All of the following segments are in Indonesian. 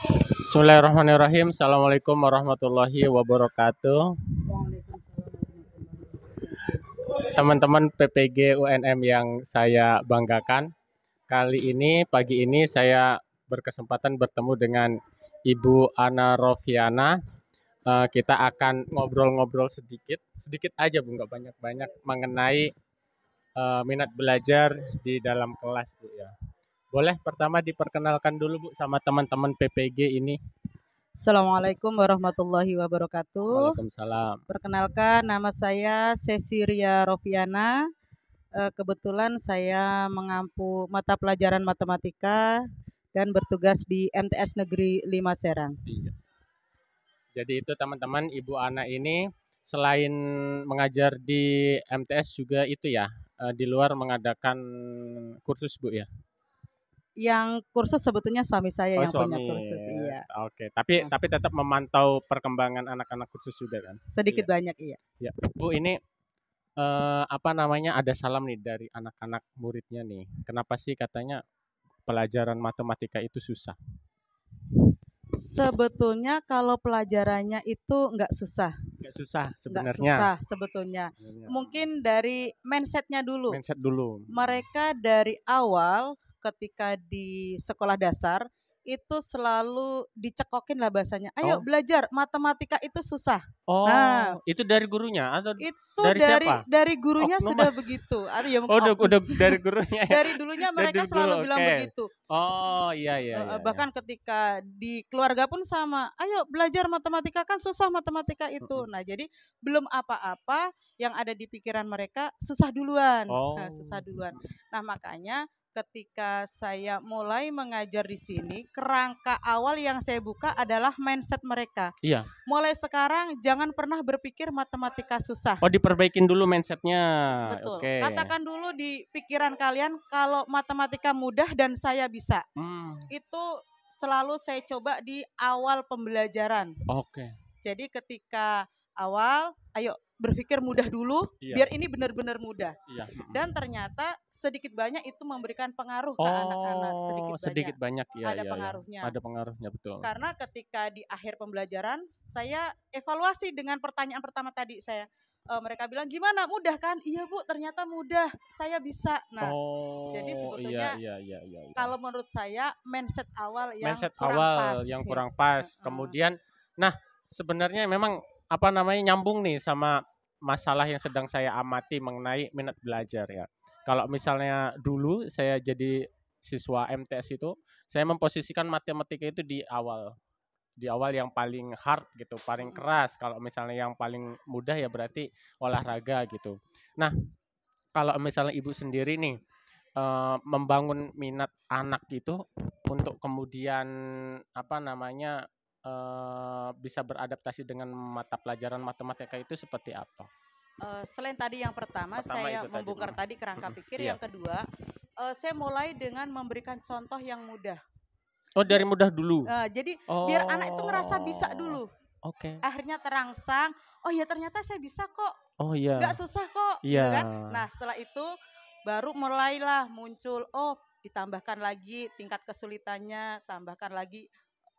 Bismillahirrahmanirrahim. Assalamualaikum warahmatullahi wabarakatuh. Waalaikumsalam warahmatullahi wabarakatuh. Teman-teman PPG UNM yang saya banggakan, kali ini pagi ini saya berkesempatan bertemu dengan Ibu Ana Rofiana. Kita akan ngobrol-ngobrol sedikit, sedikit aja Bu, nggak banyak-banyak mengenai minat belajar di dalam kelas Bu ya. Boleh pertama diperkenalkan dulu Bu sama teman-teman PPG ini. Assalamualaikum warahmatullahi wabarakatuh. Waalaikumsalam. Perkenalkan, nama saya Cecilia Rofiana. Kebetulan saya mengampu mata pelajaran matematika dan bertugas di MTS Negeri 5 Serang. Iya. Jadi itu teman-teman, Ibu Ana ini selain mengajar di MTS juga itu ya, di luar mengadakan kursus Bu ya. Yang kursus sebetulnya suami saya Oh yang punya suami, kursus, iya. oke. Tapi tetap memantau perkembangan anak-anak kursus juga kan? Sedikit Iya. banyak, iya. Ya. Bu ini apa namanya ada salam nih dari anak-anak muridnya nih. Kenapa sih katanya pelajaran matematika itu susah? Sebetulnya kalau pelajarannya itu nggak susah. Nggak susah Nggak sebenarnya. susah sebetulnya. Mungkin dari mindsetnya dulu. Mindset dulu. Mereka dari awal ketika di sekolah dasar itu selalu dicekokin lah bahasanya. Ayo Oh, belajar, matematika itu susah. Nah, oh, itu dari gurunya atau itu dari siapa? dari gurunya Oknum. sudah begitu. Atau ya Oh, mungkin oknum. udah dari gurunya ya. Dari dulunya Dari mereka dulu, selalu bilang oke. begitu. Oh, iya iya iya iya. Bahkan ketika di keluarga pun sama. Ayo belajar matematika kan susah matematika itu. Mm-mm. Nah, jadi belum apa-apa yang ada di pikiran mereka susah duluan. Nah, susah Oh, duluan. Nah, makanya ketika saya mulai mengajar di sini, kerangka awal yang saya buka adalah mindset mereka. iya. Mulai sekarang jangan pernah berpikir matematika susah. Oh, diperbaikin dulu mindsetnya. Betul. Oke. Katakan dulu di pikiran kalian kalau matematika mudah dan saya bisa. Hmm, Itu selalu saya coba di awal pembelajaran. oke. Jadi ketika awal, ayo berpikir mudah dulu, Iya, biar ini benar-benar mudah. iya. Mm-mm. Dan ternyata sedikit banyak itu memberikan pengaruh ke anak-anak, Oh, sedikit banyak sedikit banyak ya, ada ya, ya. pengaruhnya. Ada pengaruhnya betul. Karena ketika di akhir pembelajaran, saya evaluasi dengan pertanyaan pertama tadi saya. Mereka bilang gimana, mudah kan? Iya Bu, ternyata mudah, saya bisa. Nah, jadi Oh, iya sebetulnya iya iya iya iya. kalau menurut saya mindset awal yang Mindset kurang pas awal yang ya. kurang pas. Kemudian, nah sebenarnya memang apa namanya nyambung nih sama masalah yang sedang saya amati mengenai minat belajar ya. Kalau misalnya dulu saya jadi siswa MTS itu, saya memposisikan matematika itu di awal yang paling hard gitu, paling keras. Kalau misalnya yang paling mudah ya berarti olahraga gitu. Nah, kalau misalnya ibu sendiri nih membangun minat anak itu untuk kemudian apa namanya bisa beradaptasi dengan mata pelajaran matematika itu seperti apa? Selain tadi yang pertama Pertama saya itu tadi. membongkar tadi kerangka pikir, Iya. yang kedua saya mulai dengan memberikan contoh yang mudah. Oh dari Biar mudah dulu. jadi biar anak itu ngerasa bisa Oh. dulu. Oke. Akhirnya terangsang, oh ya ternyata saya bisa kok, Oh iya. nggak susah kok, Iya. gitu kan. Nah setelah itu baru mulailah muncul, oh ditambahkan lagi tingkat kesulitannya, tambahkan lagi,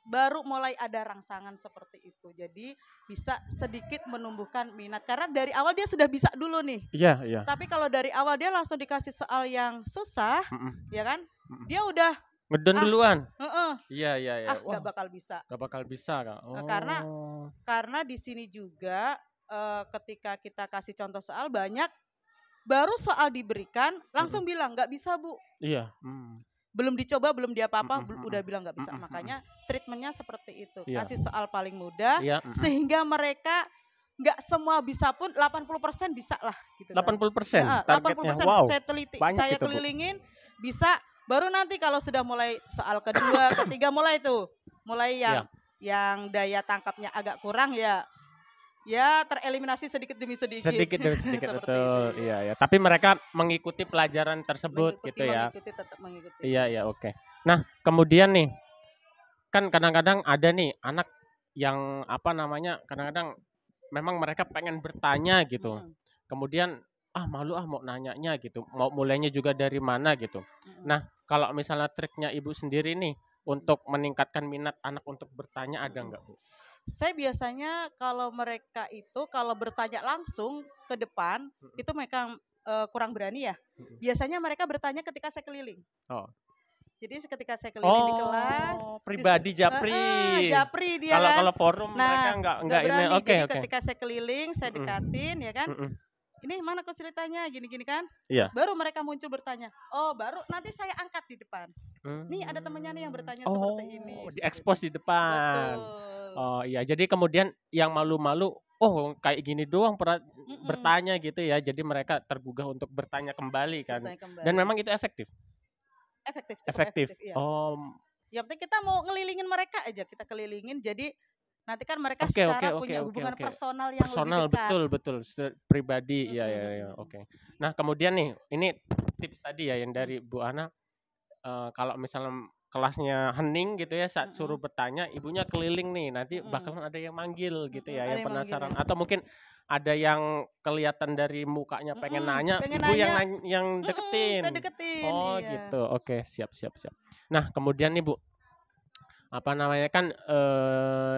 baru mulai ada rangsangan seperti itu. Jadi bisa sedikit menumbuhkan minat karena dari awal dia sudah bisa dulu nih. Iya, iya. Tapi kalau dari awal dia langsung dikasih soal yang susah, Mm-mm. ya kan? Mm-mm. Dia udah Ngedon ah, duluan. heeh, Iya, iya, iya. nggak Wah, bakal bisa. gak bakal bisa Kak. Karena Oh. di sini juga ketika kita kasih contoh soal banyak, baru soal diberikan langsung Mm-mm. bilang nggak bisa Bu. Iya. Mm. Belum dicoba, belum diapa-apa, Mm-mm, mm-mm. udah bilang nggak bisa. Mm-mm, mm-mm. Makanya treatmentnya seperti itu. Iya. Kasih soal paling mudah Iya. Mm-mm. sehingga mereka nggak semua bisa pun 80% bisa lah gitu kan. 80% Ya, targetnya. 80% Wow. saya teliti, Banyak saya itu, Bu. kelilingin bisa. Baru nanti kalau sudah mulai soal kedua, ketiga mulai tuh, mulai Iya. yang daya tangkapnya agak kurang ya tereliminasi sedikit demi sedikit. Sedikit demi sedikit Seperti betul. itu. Iya, ya. Tapi mereka mengikuti pelajaran tersebut gitu ya. Mengikuti, tetap mengikuti. Iya, iya, oke. Nah, kemudian nih, kan kadang-kadang ada nih anak yang apa namanya, kadang-kadang memang mereka pengen bertanya gitu. Mm-mm. Kemudian malu mau nanyanya gitu. Mau mulainya juga dari mana gitu. Mm-mm. Nah, kalau misalnya triknya Ibu sendiri nih untuk meningkatkan minat anak untuk bertanya ada nggak, Bu? Saya biasanya kalau mereka itu kalau bertanya langsung ke depan, itu mereka kurang berani ya. Biasanya mereka bertanya ketika saya keliling. Oh. Jadi ketika saya keliling di kelas, Pribadi japri. japri dia kan. Kalau forum mereka Nah, nggak nggak ini. berani. Oke, Jadi oke. ketika saya keliling, saya dekatin ya kan. Ini mana kesulitannya gini-gini kan. Iya. Terus baru mereka muncul bertanya. Oh, baru nanti saya angkat di depan. Nih ada temannya nih yang bertanya seperti ini. Diekspos di depan. Betul. Oh iya, jadi kemudian yang malu-malu, oh kayak gini doang bertanya gitu ya. Jadi mereka tergugah untuk bertanya kembali kan. Bertanya kembali. Dan memang itu efektif. Cukup efektif. Iya. Yang penting kita mau ngelilingin mereka aja, kita kelilingin. Jadi nanti kan mereka secara punya hubungan personal yang lebih dekat. Betul, pribadi. Iya. Oke. Nah, kemudian nih, ini tips tadi ya yang dari Bu Ana. Kalau misalnya kelasnya hening gitu ya, saat suruh bertanya, ibunya keliling nih, nanti bakalan ada yang manggil gitu ya, yang penasaran. Atau mungkin ada yang kelihatan dari mukanya pengen nanya, ibu yang deketin. Saya deketin. Oh iya. Gitu, oke, siap. Nah, kemudian nih Bu, apa namanya kan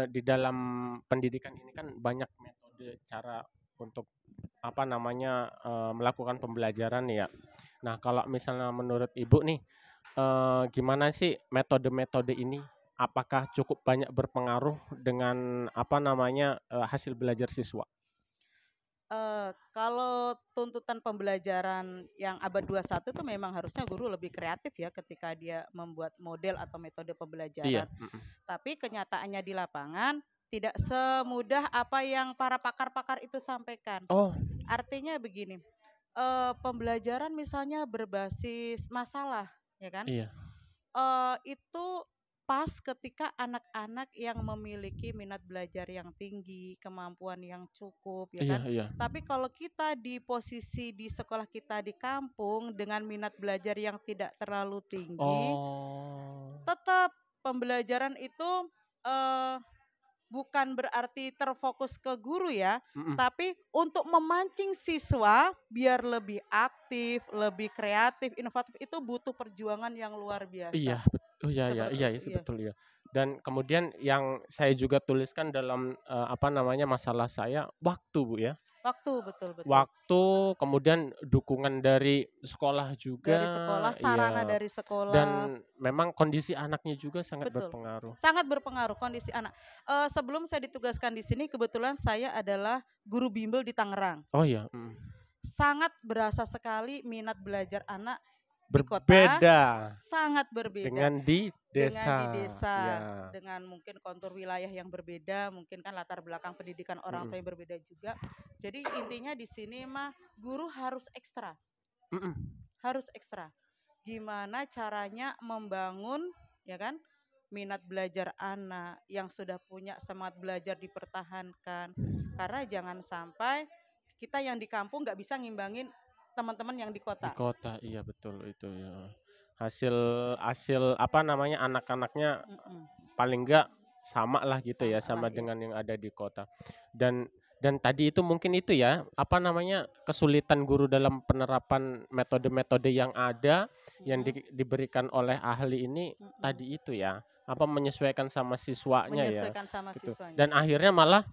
di dalam pendidikan ini kan banyak metode cara untuk apa namanya melakukan pembelajaran ya. Nah, kalau misalnya menurut Ibu nih, gimana sih metode-metode ini? Apakah cukup banyak berpengaruh dengan apa namanya hasil belajar siswa? Kalau tuntutan pembelajaran yang abad 21 itu memang harusnya guru lebih kreatif ya ketika dia membuat model atau metode pembelajaran. Tapi kenyataannya di lapangan tidak semudah apa yang para pakar-pakar itu sampaikan. Artinya begini, pembelajaran misalnya berbasis masalah, ya kan? Iya. Itu pas ketika anak-anak yang memiliki minat belajar yang tinggi, kemampuan yang cukup, ya kan? Iya. Tapi kalau kita di posisi di sekolah kita di kampung dengan minat belajar yang tidak terlalu tinggi, tetap pembelajaran itu bukan berarti terfokus ke guru ya, tapi untuk memancing siswa biar lebih aktif, lebih kreatif, inovatif itu butuh perjuangan yang luar biasa. Iya, betul ya. Dan kemudian yang saya juga tuliskan dalam apa namanya masalah saya waktu, Bu ya. Waktu, betul. Waktu, kemudian dukungan dari sekolah juga. Dari sekolah, sarana dari sekolah. Dan memang kondisi anaknya juga sangat berpengaruh. Sangat berpengaruh kondisi anak. Sebelum saya ditugaskan di sini, kebetulan saya adalah guru bimbel di Tangerang. Oh iya. Sangat berasa sekali minat belajar anak berbeda. Di kota, sangat berbeda. Dengan di desa. Dengan mungkin kontur wilayah yang berbeda, mungkin kan latar belakang pendidikan orang tua yang berbeda juga. Jadi intinya di sini mah guru harus ekstra. Harus ekstra. Gimana caranya membangun, ya kan, minat belajar anak yang sudah punya semangat belajar dipertahankan. Karena jangan sampai kita yang di kampung nggak bisa ngimbangin teman-teman yang di kota. Di kota, iya betul itu ya. Hasil apa namanya anak-anaknya paling enggak sama lah gitu ya, sama dengan yang ada di kota. Dan tadi itu mungkin itu ya, apa namanya kesulitan guru dalam penerapan metode-metode yang ada yang diberikan oleh ahli ini tadi itu ya, apa menyesuaikan sama siswanya ya. Gitu. Dan akhirnya malah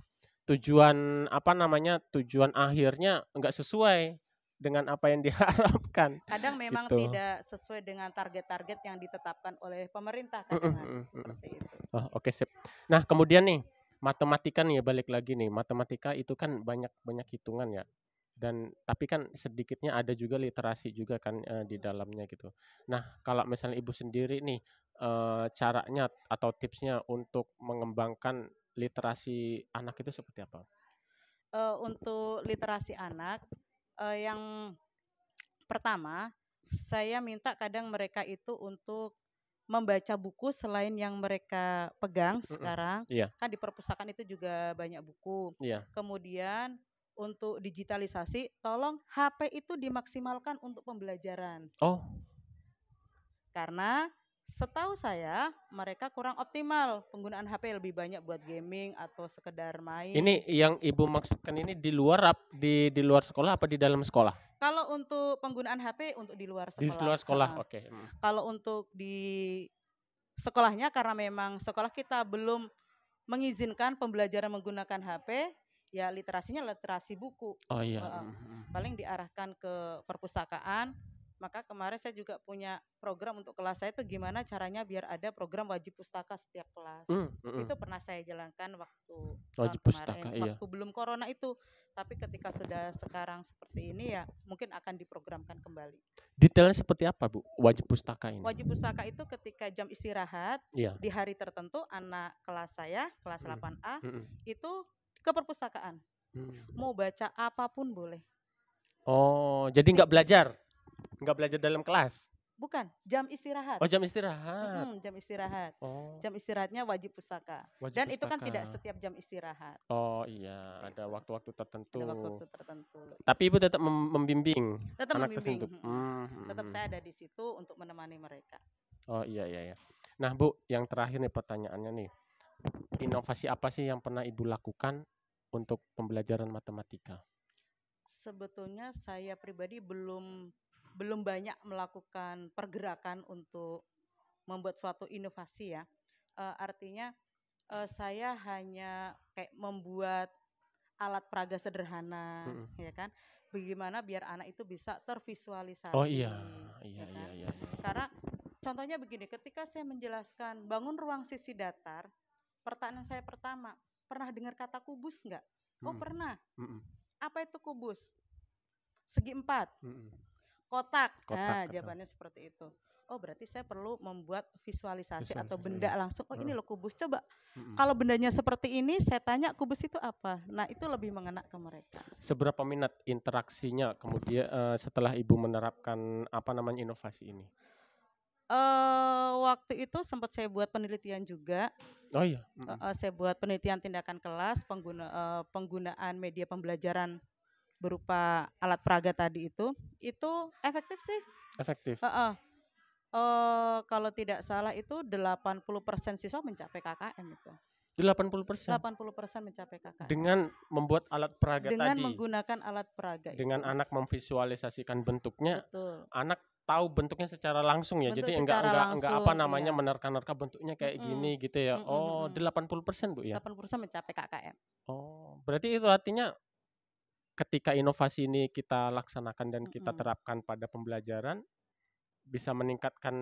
tujuan akhirnya enggak sesuai dengan apa yang diharapkan. Kadang memang gitu. Tidak sesuai dengan target-target yang ditetapkan oleh pemerintah kadang seperti itu. Oke, sip. Nah, kemudian nih matematika nih balik lagi nih. Matematika itu kan banyak hitungan ya. Dan tapi kan sedikitnya ada juga literasi juga kan di dalamnya gitu. Nah, kalau misalnya Ibu sendiri nih caranya atau tipsnya untuk mengembangkan literasi anak itu seperti apa? Untuk literasi anak yang pertama, saya minta kadang mereka itu untuk membaca buku selain yang mereka pegang sekarang. Kan di perpustakaan itu juga banyak buku. Kemudian untuk digitalisasi, tolong HP itu dimaksimalkan untuk pembelajaran. Karena setahu saya mereka kurang optimal penggunaan HP, lebih banyak buat gaming atau sekedar main. Ini yang Ibu maksudkan ini di luar sekolah apa di dalam sekolah? Kalau untuk penggunaan HP untuk di luar sekolah. Di luar sekolah, oke. Kalau untuk di sekolahnya karena memang sekolah kita belum mengizinkan pembelajaran menggunakan HP, ya literasinya literasi buku. Oh iya. Paling diarahkan ke perpustakaan. Maka kemarin saya juga punya program untuk kelas saya itu gimana caranya biar ada program wajib pustaka setiap kelas. Itu pernah saya jalankan waktu Wajib kemarin, pustaka, iya. waktu belum corona itu. Tapi ketika sudah sekarang seperti ini ya mungkin akan diprogramkan kembali. Detailnya seperti apa, Bu? Wajib pustaka ini? Wajib pustaka itu ketika jam istirahat Iya. di hari tertentu anak kelas saya, kelas 8A, itu ke perpustakaan. Mau baca apapun boleh. Oh, jadi nggak belajar? Nggak belajar dalam kelas? Bukan, jam istirahat. Oh, jam istirahat. Jam istirahat. Oh, Jam istirahatnya wajib pustaka. wajib Dan itu kan pustaka. tidak setiap jam istirahat. Oh iya, ada waktu-waktu tertentu. Ada waktu-waktu tertentu. Tapi Ibu tetap membimbing Tetap anak membimbing. tersebut. Tetap saya ada di situ untuk menemani mereka. Oh iya. Nah Bu, yang terakhir nih pertanyaannya nih. Inovasi apa sih yang pernah Ibu lakukan untuk pembelajaran matematika? Sebetulnya saya pribadi belum banyak melakukan pergerakan untuk membuat suatu inovasi ya. Artinya saya hanya kayak membuat alat peraga sederhana, ya kan? Bagaimana biar anak itu bisa tervisualisasi. Oh iya. Ya kan? Karena contohnya begini, ketika saya menjelaskan bangun ruang sisi datar, pertanyaan saya pertama, pernah dengar kata kubus nggak? Oh pernah. Apa itu kubus? Segi 4. Kotak. Nah, jawabannya seperti itu. Oh berarti saya perlu membuat visualisasi atau benda langsung. Oh ini loh kubus. Coba kalau bendanya seperti ini, saya tanya kubus itu apa. Nah itu lebih mengena ke mereka. Seberapa minat interaksinya kemudian setelah Ibu menerapkan inovasi ini? Waktu itu sempat saya buat penelitian juga. Oh iya. Saya buat penelitian tindakan kelas, penggunaan media pembelajaran berupa alat peraga tadi itu efektif sih. Efektif. Kalau tidak salah itu 80% siswa mencapai KKM itu. 80%? 80% mencapai KKM. Dengan membuat alat peraga dengan tadi? Menggunakan alat peraga dengan itu. Anak memvisualisasikan bentuknya. Betul. Anak tahu bentuknya secara langsung ya. Jadi enggak iya. menerka-nerka bentuknya kayak gini gitu ya. 80% Bu ya? 80% mencapai KKM. Oh, berarti itu artinya ketika inovasi ini kita laksanakan dan kita terapkan pada pembelajaran, bisa meningkatkan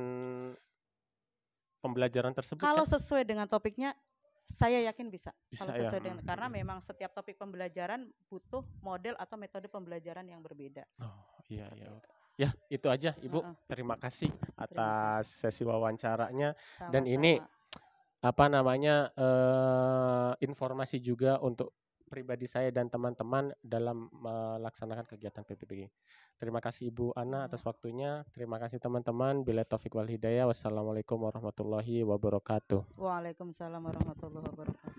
pembelajaran tersebut. Kalau sesuai dengan topiknya, saya yakin bisa. Bisa kalau sesuai ya. dengan, karena memang setiap topik pembelajaran butuh model atau metode pembelajaran yang berbeda. Oh iya. Ya itu aja Ibu. Terima kasih atas sesi wawancaranya. Sama-sama. Dan ini informasi juga untuk pribadi saya dan teman-teman dalam melaksanakan kegiatan PPPG. Terima kasih Ibu Ana atas waktunya. Terima kasih teman-teman. Bila taufik wal hidayah. Wassalamualaikum warahmatullahi wabarakatuh. Waalaikumsalam warahmatullahi wabarakatuh.